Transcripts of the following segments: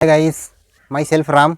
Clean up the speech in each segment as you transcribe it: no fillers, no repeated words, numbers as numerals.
Guys, my self Ram.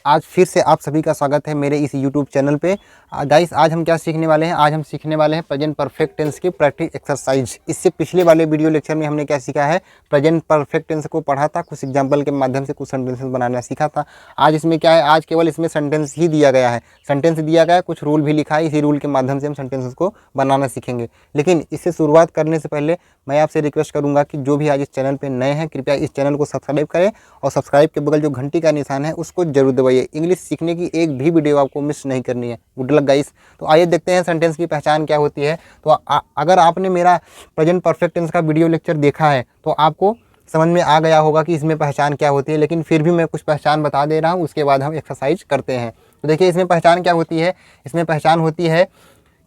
आज फिर से आप सभी का स्वागत है मेरे इस यूट्यूब चैनल पे। गाइस, आज हम क्या सीखने वाले हैं? आज हम सीखने वाले हैं प्रेजेंट परफेक्ट टेंस की प्रैक्टिस एक्सरसाइज। इससे पिछले वाले वीडियो लेक्चर में हमने क्या सीखा है? प्रेजेंट परफेक्ट टेंस को पढ़ा था, कुछ एग्जांपल के माध्यम से कुछ सेंटेंसेस बनाना सीखा था। आज इसमें क्या है? आज केवल इसमें सेंटेंस ही दिया गया है, सेंटेंस दिया गया है, कुछ रूल भी लिखा है। इसी रूल के माध्यम से हम सेंटेंसेस को बनाना सीखेंगे। लेकिन इससे शुरुआत करने से पहले मैं आपसे रिक्वेस्ट करूंगा कि जो भी आज इस चैनल पे नए हैं, कृपया इस चैनल को सब्सक्राइब करें और सब्सक्राइब के बगल जो घंटी का निशान है उसको जरूर दबाइए। इंग्लिश सीखने की एक भी वीडियो आपको मिस नहीं करनी है। Good luck guys. तो आइए देखते हैं सेंटेंस की पहचान क्या होती है। तो अगर आपने मेरा प्रेजेंट परफेक्ट टेंस का वीडियो लेक्चर देखा है तो आपको समझ में आ गया होगा कि इसमें पहचान क्या होती है। लेकिन फिर भी मैं कुछ पहचान बता दे रहा हूँ, उसके बाद हम एक्सरसाइज करते हैं। तो देखिए, इसमें पहचान क्या होती है? इसमें पहचान होती है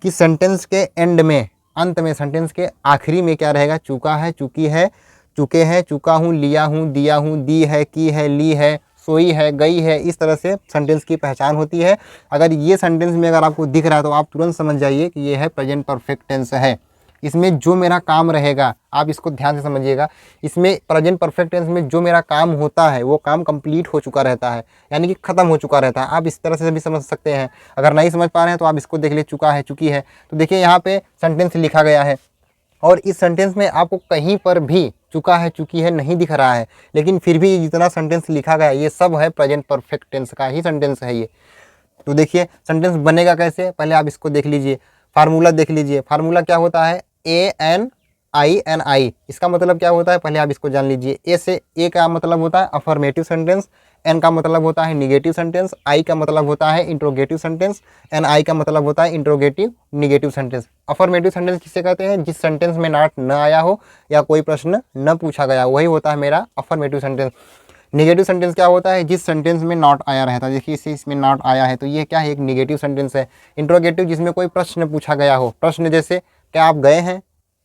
कि सेंटेंस के एंड में, अंत में, सेंटेंस के आखिरी में क्या रहेगा? चुका है, चुकी है, चुके हैं, चुका हूँ, लिया हूँ, दिया हूँ, दी है, की है, ली है, सोई है, गई है। इस तरह से सेंटेंस की पहचान होती है। अगर ये सेंटेंस में अगर आपको दिख रहा है तो आप तुरंत समझ जाइए कि ये है प्रेजेंट परफेक्ट टेंस है। इसमें जो मेरा काम रहेगा, आप इसको ध्यान से समझिएगा, इसमें प्रेजेंट परफेक्ट टेंस में जो मेरा काम होता है वो काम कंप्लीट हो चुका रहता है, यानी कि ख़त्म हो चुका रहता है। आप इस तरह से भी समझ सकते हैं। अगर नहीं समझ पा रहे हैं तो आप इसको देख लीजिए, चुका है, चुकी है। तो देखिए, यहाँ पे सेंटेंस लिखा गया है और इस सेंटेंस में आपको कहीं पर भी चुका है, चुकी है नहीं दिख रहा है। लेकिन फिर भी जितना सेंटेंस लिखा गया ये सब है प्रेजेंट परफेक्ट टेंस का ही सेंटेंस है ये। तो देखिए, सेंटेंस बनेगा कैसे, पहले आप इसको देख लीजिए। फार्मूला देख लीजिए। फार्मूला क्या होता है? ANI। इसका मतलब क्या होता है? पहले आप इसको जान लीजिए। ए का मतलब होता है अफर्मेटिव सेंटेंस, एन का मतलब होता है निगेटिव सेंटेंस, आई का मतलब होता है इंट्रोगेटिव सेंटेंस, एन आई का मतलब होता है interrogative negative sentence. Affirmative sentence किसे कहते हैं? जिस सेंटेंस में नॉट न आया हो या कोई प्रश्न न पूछा गया, वही होता है मेरा अफर्मेटिव सेंटेंस। निगेटिव सेंटेंस क्या होता है? जिस सेंटेंस में नॉट आया रहता है। देखिए, इसमें नॉट आया है तो ये क्या है? एक निगेटिव सेंटेंस है। इंट्रोगेटिव, जिसमें कोई प्रश्न पूछा गया हो। प्रश्न जैसे, क्या आप गए हैं,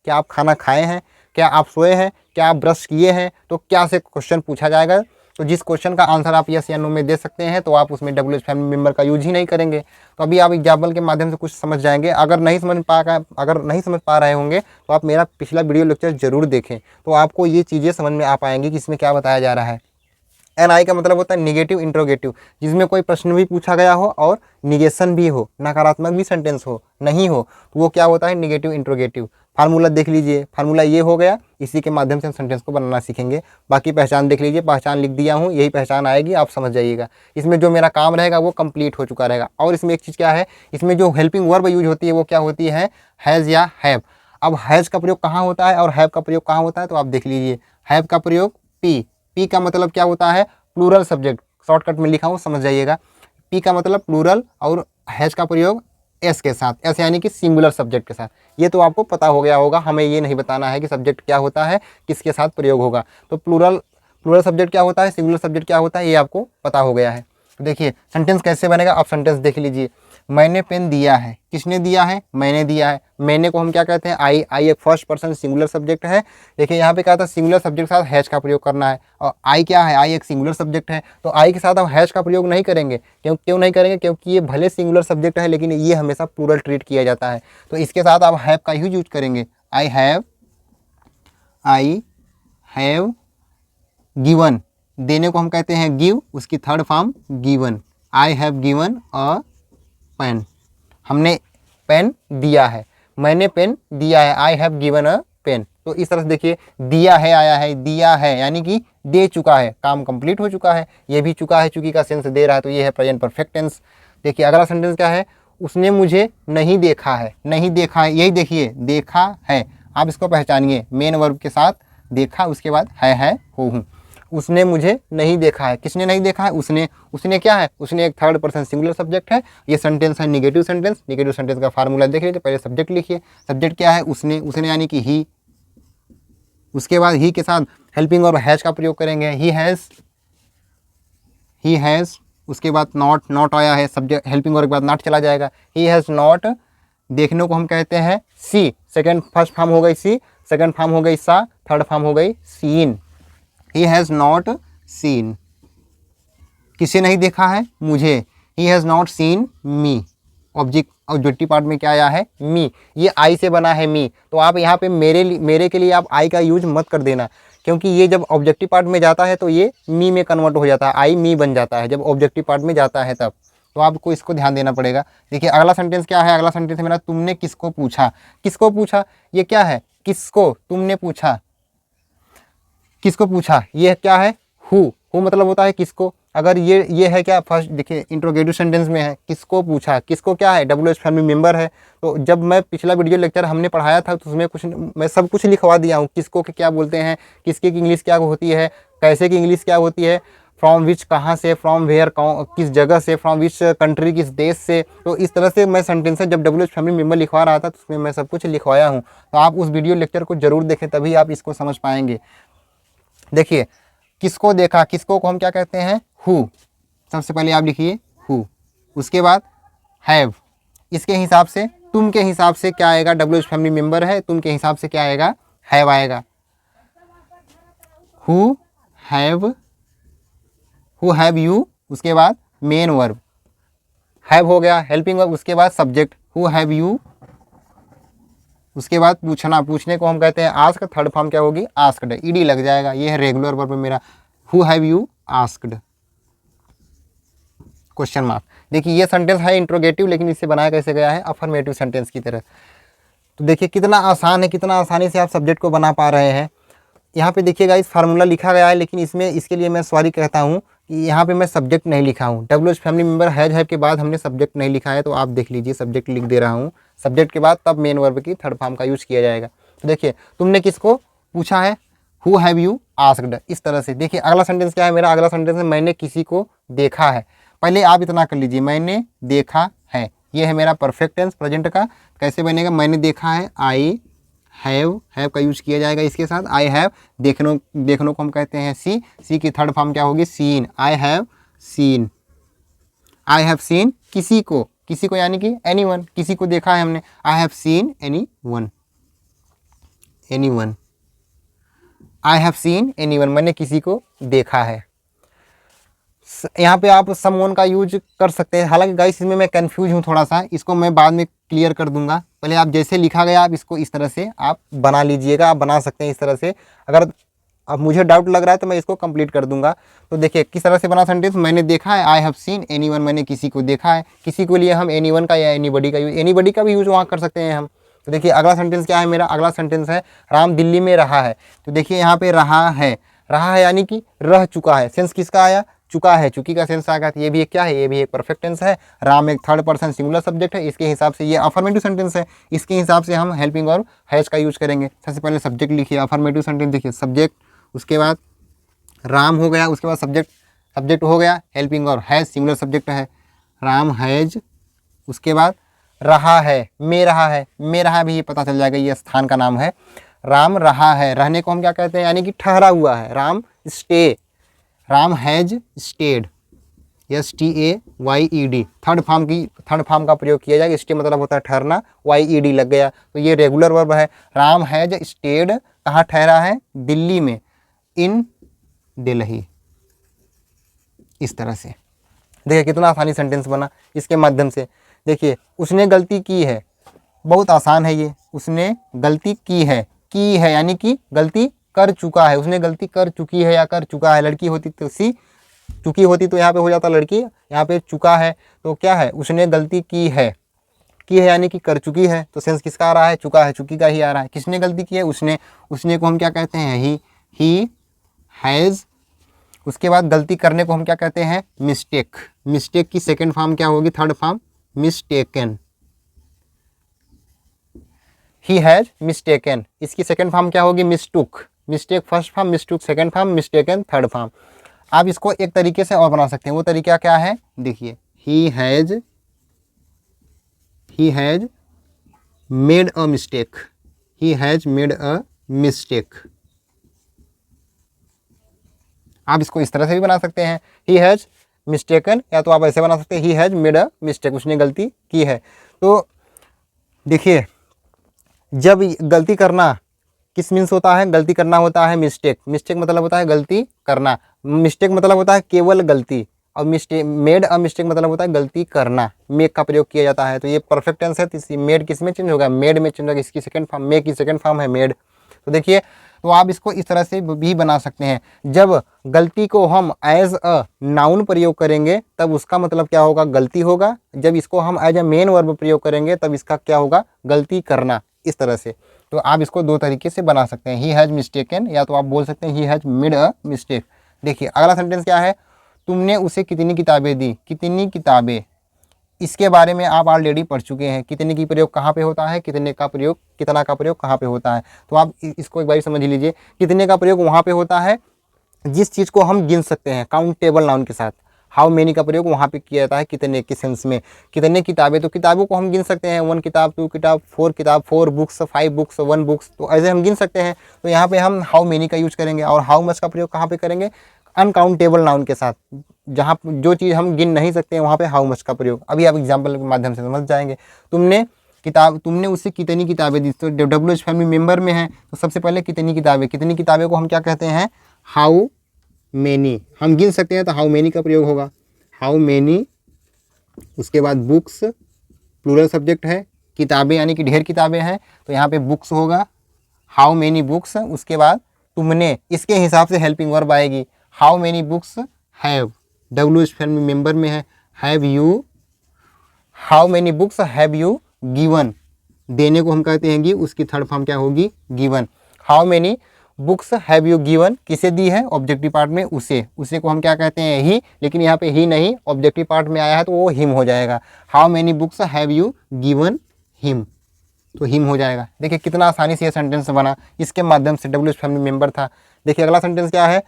क्या आप खाना खाए हैं, क्या आप सोए हैं, क्या आप ब्रश किए हैं। तो क्या से क्वेश्चन पूछा जाएगा। तो जिस क्वेश्चन का आंसर आप यस या नो में दे सकते हैं तो आप उसमें WH फैमिली मेंबर का यूज ही नहीं करेंगे। तो अभी आप एग्जाम्पल के माध्यम से कुछ समझ जाएंगे। अगर नहीं समझ पा रहे होंगे तो आप मेरा पिछला वीडियो लेक्चर जरूर देखें, तो आपको ये चीज़ें समझ में आ पाएंगी कि इसमें क्या बताया जा रहा है। NI का मतलब होता है निगेटिव इंट्रोगेटिव, जिसमें कोई प्रश्न भी पूछा गया हो और निगेशन भी हो, नकारात्मक भी सेंटेंस हो, नहीं हो, तो वो क्या होता है? Negative interrogative. फार्मूला देख लीजिए। फार्मूला ये हो गया, इसी के माध्यम से हम सेंटेंस को बनाना सीखेंगे। बाकी पहचान देख लीजिए, पहचान लिख दिया हूँ, यही पहचान आएगी, आप समझ जाइएगा। इसमें जो मेरा काम रहेगा वो कंप्लीट हो चुका रहेगा। और इसमें एक चीज़ क्या है, इसमें जो हेल्पिंग वर्ब यूज होती है वो क्या होती है? हैज़ या हैव। अब हैज़ का प्रयोग कहाँ होता है और हैव का प्रयोग कहाँ होता है? तो आप देख लीजिए। हैव का प्रयोग पी का मतलब क्या होता है? Plural subject. शॉर्टकट में लिखा हूँ, समझ जाइएगा। पी का मतलब प्लूरल और हैज का प्रयोग एस के साथ, एस यानी कि सिंगुलर सब्जेक्ट के साथ। ये तो आपको पता हो गया होगा। हमें ये नहीं बताना है कि सब्जेक्ट क्या होता है, किसके साथ प्रयोग होगा। तो प्लूरल सब्जेक्ट क्या होता है, सिंगुलर सब्जेक्ट क्या होता है, ये आपको पता हो गया है। तो देखिए, सेंटेंस कैसे बनेगा। आप सेंटेंस देख लीजिए। मैंने पेन दिया है। किसने दिया है? मैंने दिया है। मैंने को हम क्या कहते हैं? आई एक फर्स्ट पर्सन सिंगुलर सब्जेक्ट है। देखिए, यहाँ पे क्या था? सिंगुलर सब्जेक्ट के साथ हैज का प्रयोग करना है। और आई क्या है? आई एक सिंगुलर सब्जेक्ट है, तो आई के साथ हम हैज का प्रयोग नहीं करेंगे। क्यों नहीं करेंगे? क्योंकि ये भले सिंगुलर सब्जेक्ट है लेकिन ये हमेशा प्लूरल ट्रीट किया जाता है। तो इसके साथ आप हैव का ही यूज करेंगे। I have given. देने को हम कहते हैं गिव, उसकी third form given. I have given a pen. हमने पेन दिया है। मैंने पेन दिया है। I have given a pen. तो इस तरह से देखिए, दिया है आया है, दिया है यानी कि दे चुका है, काम कंप्लीट हो चुका है। ये भी चुका है, चुकी का सेंस दे रहा है, तो ये है प्रेजेंट परफेक्ट टेंस। देखिए, अगला सेंटेंस क्या है? उसने मुझे नहीं देखा है। नहीं देखा है, यही देखिए, देखा है। आप इसको पहचानिए, मेन वर्ब के साथ देखा, उसके बाद है हूँ। उसने मुझे नहीं देखा है। किसने नहीं देखा है? उसने क्या है? उसने एक थर्ड पर्सन सिंगुलर सब्जेक्ट है। ये सेंटेंस है निगेटिव सेंटेंस। निगेटिव सेंटेंस का फार्मूला देख लीजिए। पहले सब्जेक्ट लिखिए। सब्जेक्ट क्या है? उसने यानी कि ही। उसके बाद ही के साथ हेल्पिंग और हैज का प्रयोग करेंगे। He has. उसके बाद नॉट आया है, सब्जेक्ट हेल्पिंग वर्ब के बाद नॉट चला जाएगा। He has not. देखने को हम कहते हैं सी। फर्स्ट फॉर्म हो गई सी, सेकंड फॉर्म हो गई सा, थर्ड फॉर्म हो गई scene. He has not seen। किसे नहीं देखा है? मुझे। He has not seen me। Objective part में क्या आया है? मी। ये आई से बना है मी। तो आप यहाँ पे मेरे के लिए आप आई का यूज मत कर देना, क्योंकि ये जब ऑब्जेक्टिव पार्ट में जाता है तो ये मी में कन्वर्ट हो जाता है, आई मी बन जाता है जब ऑब्जेक्टिव पार्ट में जाता है तब। तो आपको इसको ध्यान देना पड़ेगा। देखिए अगला सेंटेंस क्या है, अगला सेंटेंस है मेरा तुमने किसको पूछा। किसको पूछा, ये क्या है, किसको, तुमने पूछा, किसको पूछा, ये क्या है, हु मतलब होता है किसको। अगर ये है क्या, फर्स्ट देखिए इंट्रोगेटिव सेंटेंस में है किसको पूछा, किसको क्या है, WH फैमिली मेंबर है। तो जब मैं पिछला वीडियो लेक्चर हमने पढ़ाया था तो उसमें कुछ मैं सब कुछ लिखवा दिया हूँ, किसको के क्या बोलते हैं, किसके की इंग्लिश क्या होती है, कैसे की इंग्लिश क्या होती है, फ्रॉम विच कहाँ से, फ्रॉम वेयर किस जगह से, फ्रॉम विच कंट्री किस देश से। तो इस तरह से मैं सेंटेंस जब WH फैमिली मेंबर लिखवा रहा था तो उसमें मैं सब कुछ लिखवाया हूँ। तो आप उस वीडियो लेक्चर को जरूर देखें, तभी आप इसको समझ पाएंगे। देखिए किसको देखा, किसको को हम क्या कहते हैं, हु। सबसे पहले आप लिखिए हु, उसके बाद हैव। इसके हिसाब से, तुम के हिसाब से क्या आएगा, WH फैमिली मेंबर है, तुम के हिसाब से क्या आएगा, हैव आएगा। हु हैव यू, उसके बाद मेन वर्ब, हैव हो गया हेल्पिंग वर्ब, उसके बाद सब्जेक्ट हु हैव यू, उसके बाद पूछना, पूछने को हम कहते हैं आस्क, थर्ड फॉर्म क्या होगी, आस्क्ड, ईडी लग जाएगा, ये है रेगुलर वर्ब मेरा, who have you asked, question mark. देखिए ये सेंटेंस है इंट्रोगेटिव, लेकिन इससे बनाया कैसे गया है, अफर्मेटिव सेंटेंस की तरह। तो देखिए कितना आसान है, कितना आसानी से आप सब्जेक्ट को बना पा रहे हैं। यहाँ पे देखिएगा इस फार्मूला लिखा गया है, लेकिन इसमें इसके लिए मैं सॉरी कहता हूँ कि यहाँ पे मैं सब्जेक्ट नहीं लिखा हूँ। WH फैमिली मेंबर हैव के बाद हमने सब्जेक्ट नहीं लिखा है, तो आप देख लीजिए सब्जेक्ट लिख दे रहा हूँ, सब्जेक्ट के बाद तब मेन वर्ब की थर्ड फॉर्म का यूज किया जाएगा। तो देखिए तुमने किसको पूछा है, हु हैव यू आस्क्ड, इस तरह से। देखिए अगला सेंटेंस क्या है मेरा, अगला सेंटेंस है मैंने किसी को देखा है। पहले आप इतना कर लीजिए, मैंने देखा है, ये है मेरा परफेक्ट टेंस प्रेजेंट का। कैसे बनेगा, मैंने देखा है, आई हैव का यूज किया जाएगा इसके साथ। आई हैव, देखने को हम कहते हैं सी की थर्ड फॉर्म क्या होगी, seen, I have seen, I have seen किसी को यानी कि एनीवन, किसी को देखा है हमने, आई have scene anyone, I have scene anyone, मैंने किसी को देखा है। यहाँ पे आप समवन का यूज कर सकते हैं, हालांकि गाइस इसमें मैं कंफ्यूज हूँ थोड़ा सा, इसको मैं बाद में क्लियर कर दूंगा। पहले आप जैसे लिखा गया आप इसको इस तरह से आप बना लीजिएगा, आप बना सकते हैं इस तरह से। अगर अब मुझे डाउट लग रहा है तो मैं इसको कंप्लीट कर दूंगा। तो देखिए किस तरह से बना सेंटेंस, मैंने देखा है, आई हैव सीन एनीवन, मैंने किसी को देखा है। किसी को लिए हम एनीवन का या एनीबडी का यूज, एनीबडी का भी यूज वहाँ कर सकते हैं हम। तो देखिए अगला सेंटेंस क्या है मेरा, अगला सेंटेंस है राम दिल्ली में रहा है। तो देखिए यहाँ पे रहा है यानी कि रह चुका है, सेंस किसका आया, चुका है, चुकी का सेंस आ गया। तो ये भी एक क्या है, ये भी एक परफेक्ट टेंस है। राम एक थर्ड पर्सन सिंगुलर सब्जेक्ट है, इसके हिसाब से ये अफर्मेटिव सेंटेंस है, इसके हिसाब से हम हेल्पिंग और हैज का यूज करेंगे। सबसे पहले सब्जेक्ट लिखिए, अफर्मेटिव सेंटेंस देखिए सब्जेक्ट, उसके बाद राम हो गया, उसके बाद सब्जेक्ट हो गया, हेल्पिंग और हैज सिंगुलर सब्जेक्ट है, राम हैज, उसके बाद रहा है, में रहा भी ये पता चल जाएगा, ये स्थान का नाम है। राम रहा है, रहने को हम क्या कहते हैं, यानी कि ठहरा हुआ है। Ram stay, Ram has stayed, STAYED, third form का प्रयोग किया जाएगा। स्टे मतलब होता है ठहरना, YED लग गया, तो ये रेगुलर वर्ब है। राम हैज स्टेड, कहाँ ठहरा है, दिल्ली में, इन दिल्ली, इस तरह से। देखिए कितना आसानी सेंटेंस बना इसके माध्यम से। देखिए उसने गलती की है, बहुत आसान है ये, उसने गलती की है यानी कि गलती कर चुका है, उसने गलती कर चुकी है या कर चुका है। लड़की होती तो चुकी होती तो यहाँ पे हो जाता लड़की, यहाँ पे चुका है, तो क्या है, उसने गलती की है यानी कि कर चुकी है। तो सेंस किसका आ रहा है, चुका है, चुकी का ही आ रहा है। किसने गलती की है, उसने को हम क्या कहते हैं, ही हैज़। उसके बाद गलती करने को हम क्या कहते हैं, मिस्टेक की सेकेंड फॉर्म क्या होगी, third form mistaken, he has mistaken. इसकी सेकेंड फॉर्म क्या होगी, mistook, mistake first form, mistook second form, mistaken third form. आप इसको एक तरीके से और बना सकते हैं, वो तरीका क्या है, देखिए he has made a mistake, he has made a mistake. आप इसको इस तरह से भी बना सकते हैं, ही हैज मिस्टेकन, या तो आप ऐसे बना सकते हैं, he has made a mistake, उसने गलती की है। तो देखिए जब गलती करना किस मीन्स होता है, गलती करना होता है मिस्टेक मतलब होता है गलती करना, मिस्टेक मतलब होता है केवल गलती, और मेड अ मिस्टेक मतलब होता है गलती करना, मेक का प्रयोग किया जाता है। तो ये परफेक्ट टेंस है, तो मेड किस में चेंज होगा, मेड में चेंज होगा। इसकी सेकंड फॉर्म, मेक की सेकंड फॉर्म है मेड। तो देखिए तो आप इसको इस तरह से भी बना सकते हैं। जब गलती को हम एज अ नाउन प्रयोग करेंगे तब उसका मतलब क्या होगा, गलती होगा। जब इसको हम एज अ मेन वर्ब प्रयोग करेंगे तब इसका क्या होगा, गलती करना। इस तरह से तो आप इसको दो तरीके से बना सकते हैं, ही हैज़ मिस्टेकन, या तो आप बोल सकते हैं he has made a mistake. देखिए अगला सेंटेंस क्या है, तुमने उसे कितनी किताबें दी। कितनी किताबें, इसके बारे में आप ऑलरेडी पढ़ चुके हैं। कितने की प्रयोग कहाँ पे होता है, कितने का प्रयोग, कितना का प्रयोग कहाँ पे होता है। तो आप इसको एक बार समझ लीजिए। कितने का प्रयोग वहाँ पे होता है जिस चीज़ को हम गिन सकते हैं, काउंटेबल नाउन के साथ। हाउ मेनी का प्रयोग वहाँ पे किया जाता है कितने के सेंस में। कितने किताबें, तो किताबों को हम गिन सकते हैं, 1 किताब, 2 किताब, 4 बुक्स, 5 बुक्स, 1 बुक्स, तो ऐसे हम गिन सकते हैं। तो यहाँ पे हम हाउ मेनी का यूज करेंगे। और हाउ मच का प्रयोग कहाँ पे करेंगे, अनकाउंटेबल नाउन के साथ। जहाँ जो चीज़ हम गिन नहीं सकते हैं वहाँ पे हाउ मच का प्रयोग। अभी आप एग्जाम्पल के माध्यम से समझ जाएंगे। तुमने उससे कितनी किताबें दी, तो WH फैमिली मेंबर में है तो सबसे पहले कितनी किताबें को हम क्या कहते हैं, हाउ मेनी। हम गिन सकते हैं तो हाउ मेनी का प्रयोग होगा, हाउ मेनी। उसके बाद बुक्स, प्लूरल सब्जेक्ट है, किताबें यानी कि ढेर किताबें हैं तो यहाँ पे बुक्स होगा, हाउ मेनी बुक्स। उसके बाद तुमने, इसके हिसाब से हेल्पिंग वर्ब आएगी, how many books have, WH family member में है, have you, how many books have you given, देने को हम कहते हैं गी, उसकी थर्ड फॉर्म क्या होगी, given. How many books have you given, किसे दी है, ऑब्जेक्टिव पार्ट में उसे को हम क्या कहते हैं, ही। लेकिन यहाँ पे ही नहीं, ऑब्जेक्टिव पार्ट में आया है तो वो हिम हो जाएगा। How many books have you given him, तो हिम हो जाएगा। देखिए कितना आसानी से ये सेंटेंस बना, इसके माध्यम से WH फैमिली मेंबर था। देखिए अगला सेंटेंस क्या है,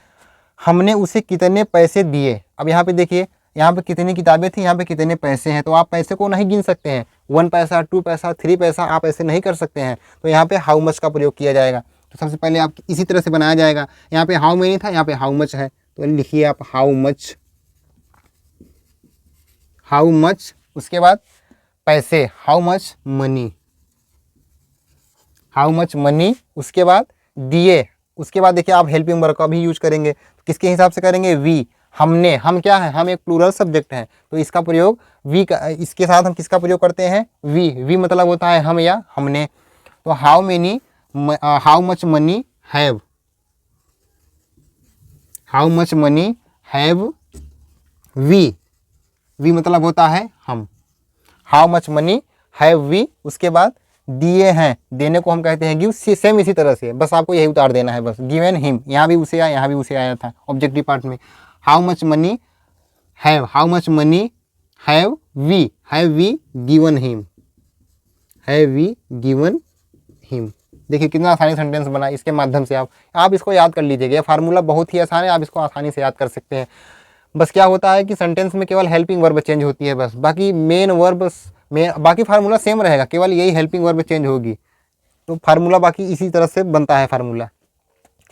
हमने उसे कितने पैसे दिए। अब यहाँ पे देखिए, यहाँ पे कितनी किताबें थी, यहाँ पे कितने पैसे हैं, तो आप पैसे को नहीं गिन सकते हैं। 1 पैसा, 2 पैसा, 3 पैसा, आप ऐसे नहीं कर सकते हैं। तो यहाँ पे हाउ मच का प्रयोग किया जाएगा। तो सबसे पहले आप इसी तरह से बनाया जाएगा। यहाँ पे हाउ मेनी था, यहाँ पे हाउ मच है, तो लिखिए आप हाउ मच, हाउ मच। उसके बाद पैसे, how much money, how much money. उसके बाद दिए। उसके बाद देखिए आप हेल्पिंग वर्ब का भी यूज करेंगे, तो किसके हिसाब से करेंगे, वी। हमने, हम क्या है, हम एक प्लूरल सब्जेक्ट है तो इसका प्रयोग वी का, इसके साथ हम किसका प्रयोग करते हैं, वी मतलब होता है हम या हमने। तो how many, how much money have, how much money have we मतलब होता है हम, how much money have we. उसके बाद दिए हैं, देने को हम कहते हैं गिव, सेम इसी तरह से, बस आपको यही उतार देना है, बस गिवन हिम, यहाँ भी उसे आया, यहाँ भी उसे आया था ऑब्जेक्टिव पार्ट में। How much money have, how much money have we given him, have we given him. देखिए कितना आसानी सेंटेंस बना, इसके माध्यम से आप इसको याद कर लीजिएगा। ये फार्मूला बहुत ही आसान है, आप इसको आसानी से याद कर सकते हैं। बस क्या होता है कि सेंटेंस में केवल हेल्पिंग वर्ब चेंज होती है, बस बाकी मेन वर्ब में बाकी फार्मूला सेम रहेगा, केवल यही हेल्पिंग वर्ब चेंज होगी। तो फार्मूला बाकी इसी तरह से बनता है फार्मूला।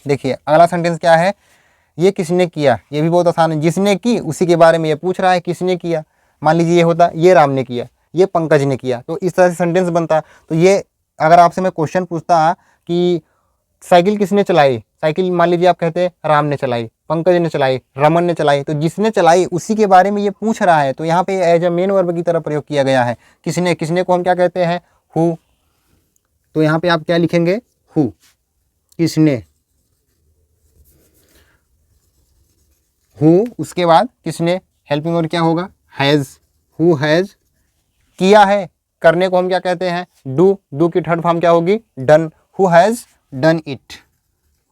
देखिए अगला सेंटेंस क्या है, ये किसने किया, ये भी बहुत आसान है। जिसने की, उसी के बारे में ये पूछ रहा है, किसने किया। मान लीजिए ये होता, ये राम ने किया, ये पंकज ने किया, तो इस तरह से सेंटेंस बनता। तो ये अगर आपसे मैं क्वेश्चन पूछता कि साइकिल किसने चलाई, साइकिल मान लीजिए आप कहते राम ने चलाई, पंकज ने चलाई, रमन ने चलाई, तो जिसने चलाई उसी के बारे में ये पूछ रहा है, तो यहाँ पे एज अ मेन वर्ब की तरह प्रयोग किया गया है। किसने को हम क्या कहते हैं, हु। तो यहाँ पे आप क्या लिखेंगे, हु, किसने, हु। उसके बाद किसने, हेल्पिंग वर्ब क्या होगा, हैज़, हु हैज़ किया है, करने को हम क्या कहते हैं, डू की थर्ड फॉर्म क्या होगी, done, who has done it,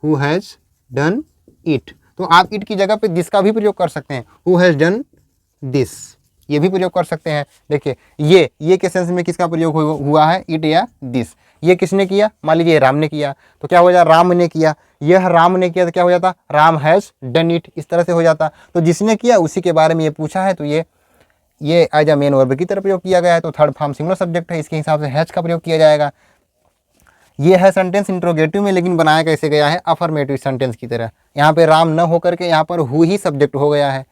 who has done it. तो आप इट की जगह पे दिस का भी प्रयोग कर सकते हैं, हु हैज़ डन दिस, ये भी प्रयोग कर सकते हैं। देखिए ये के सेंस में किसका प्रयोग हुआ है, इट या दिस। ये किसने किया, मान लीजिए राम ने किया, तो क्या हो जाता, राम ने किया। यह राम ने किया तो क्या हो जाता, राम हैज़ डन इट, इस तरह से हो जाता। तो जिसने किया उसी के बारे में ये पूछा है, तो ये एज अ मेन वर्ब की तरह प्रयोग किया गया है। तो थर्ड फॉर्म सिंगुलर सब्जेक्ट है, इसके हिसाब से हैज का प्रयोग किया जाएगा। ये है सेंटेंस इंट्रोगेटिव में, लेकिन बनाया कैसे गया है, अफर्मेटिव सेंटेंस की तरह। यहाँ पे राम न होकर के यहाँ पर हु ही सब्जेक्ट हो गया है,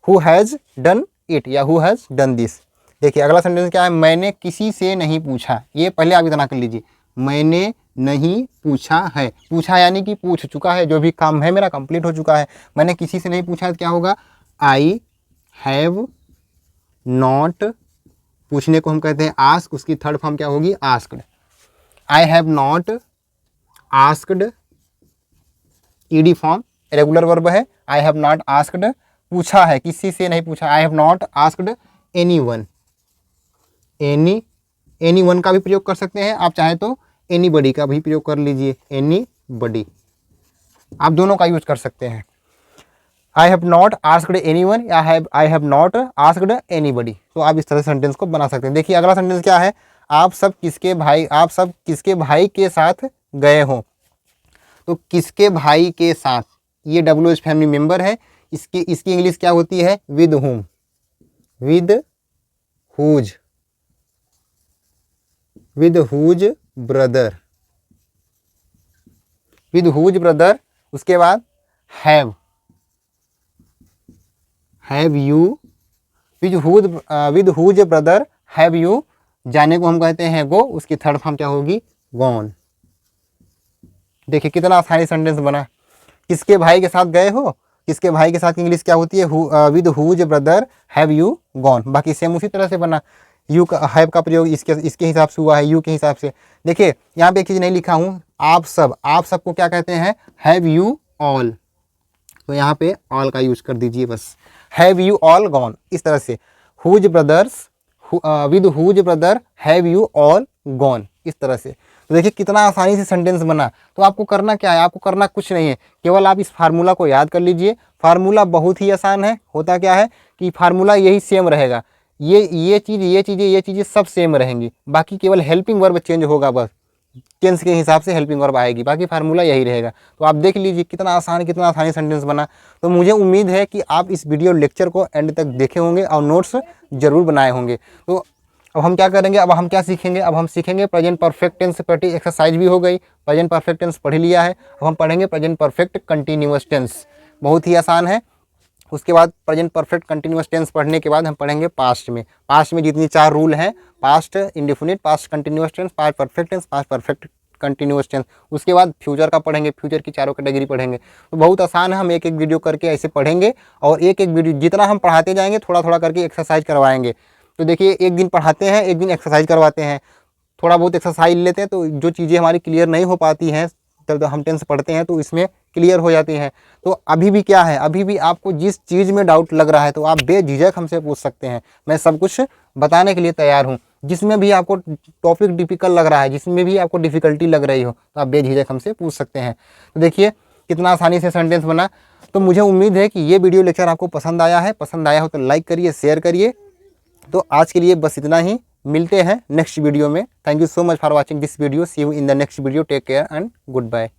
हु हैज़ डन इट या हु हैज़ डन दिस। देखिए अगला सेंटेंस क्या है, मैंने किसी से नहीं पूछा। ये पहले आप इतना कर लीजिए, मैंने नहीं पूछा है, पूछा यानी कि पूछ चुका है, जो भी काम है मेरा कंप्लीट हो चुका है। मैंने किसी से नहीं पूछा, क्या होगा, आई हैव नॉट, पूछने को हम कहते हैं आस्क, उसकी थर्ड फॉर्म क्या होगी, asked. I have not asked ED form, regular verb है। आई हैव नॉट आस्क्ड, पूछा है, किसी से नहीं पूछा। आई have not asked anyone, anyone का भी प्रयोग कर सकते हैं आप चाहे तो एनीबडी का भी प्रयोग कर लीजिए, एनीबडी, आप दोनों का यूज कर सकते हैं। I have not asked anyone या I have not asked anybody, तो आप इस तरह से सेंटेंस को बना सकते हैं। देखिए अगला सेंटेंस क्या है, आप सब किसके भाई के साथ गए हो। तो किसके भाई के साथ, ये WH फैमिली मेंबर है, इसकी इंग्लिश क्या होती है, with whom, with whose, with whose brother, with whose brother. उसके बाद have you, with whose brother have you, जाने को हम कहते हैं गो, उसकी थर्ड फॉर्म क्या होगी, गॉन। देखिए कितना आसानी सेंटेंस बना। किसके भाई के साथ गए हो, किसके भाई के साथ इंग्लिश क्या होती है, with whose brother have you gone. बाकी सेम उसी तरह से बना। यू का, हैव का प्रयोग इसके हिसाब से हुआ है, यू के हिसाब से। देखिए यहाँ पे एक चीज़ नहीं लिखा हूँ, आप सबको क्या कहते हैं, हैव यू ऑल, तो यहाँ पे ऑल का यूज कर दीजिए बस, हैव यू ऑल गॉन, इस तरह से। Whose brothers, with whose brother have you all gone, इस तरह से। तो देखिए कितना आसानी से सेंटेंस बना। तो आपको करना क्या है, आपको करना कुछ नहीं है, केवल आप इस फार्मूला को याद कर लीजिए। फार्मूला बहुत ही आसान है। होता क्या है कि फार्मूला यही सेम रहेगा, ये चीज़ें सब सेम रहेंगी, बाकी केवल हेल्पिंग वर्ब चेंज होगा, बस टेंस के हिसाब से हेल्पिंग वर्ब आएगी, बाकी फार्मूला यही रहेगा। तो आप देख लीजिए कितना आसानी सेंटेंस बना। तो मुझे उम्मीद है कि आप इस वीडियो लेक्चर को एंड तक देखे होंगे और नोट्स जरूर बनाए होंगे। तो अब हम क्या करेंगे, अब हम क्या सीखेंगे, अब हम सीखेंगे present perfect tense. Practice exercise भी हो गई, प्रेजेंट परफेक्ट टेंस पढ़ लिया है, अब हम पढ़ेंगे प्रेजेंट परफेक्ट कंटिन्यूअस टेंस। बहुत ही आसान है। उसके बाद प्रेजेंट परफेक्ट कंटिन्यूअस टेंस पढ़ने के बाद हम पढ़ेंगे पास्ट में। पास्ट में जितनी 4 रूल हैं, past indefinite, past continuous tense, past perfect tense, past perfect continuous tense. उसके बाद फ्यूचर का पढ़ेंगे, फ्यूचर की 4 कैटेगरी पढ़ेंगे। तो बहुत आसान है, हम एक वीडियो करके ऐसे पढ़ेंगे और एक वीडियो जितना हम पढ़ाते जाएंगे थोड़ा करके एक्सरसाइज करवाएंगे। तो देखिए एक दिन पढ़ाते हैं, एक दिन एक्सरसाइज करवाते हैं, थोड़ा बहुत एक्सरसाइज लेते हैं, तो जो चीज़ें हमारी क्लियर नहीं हो पाती हैं तब हम टेंस पढ़ते हैं तो इसमें क्लियर हो जाती हैं। तो अभी भी क्या है, अभी भी आपको जिस चीज़ में डाउट लग रहा है तो आप बेझिझक हमसे पूछ सकते हैं। मैं सब कुछ बताने के लिए तैयार हूँ। जिसमें भी आपको टॉपिक डिफिकल्ट लग रहा है, जिसमें भी आपको डिफ़िकल्टी लग रही हो, तो आप बेझिझक हमसे पूछ सकते हैं। तो देखिए कितना आसानी से सेंटेंस बना। तो मुझे उम्मीद है कि ये वीडियो लेक्चर आपको पसंद आया है। पसंद आया हो तो लाइक करिए, शेयर करिए। तो आज के लिए बस इतना ही, मिलते हैं नेक्स्ट वीडियो में। Thank you so much for watching this video. See you in the next video. Take care and good bye.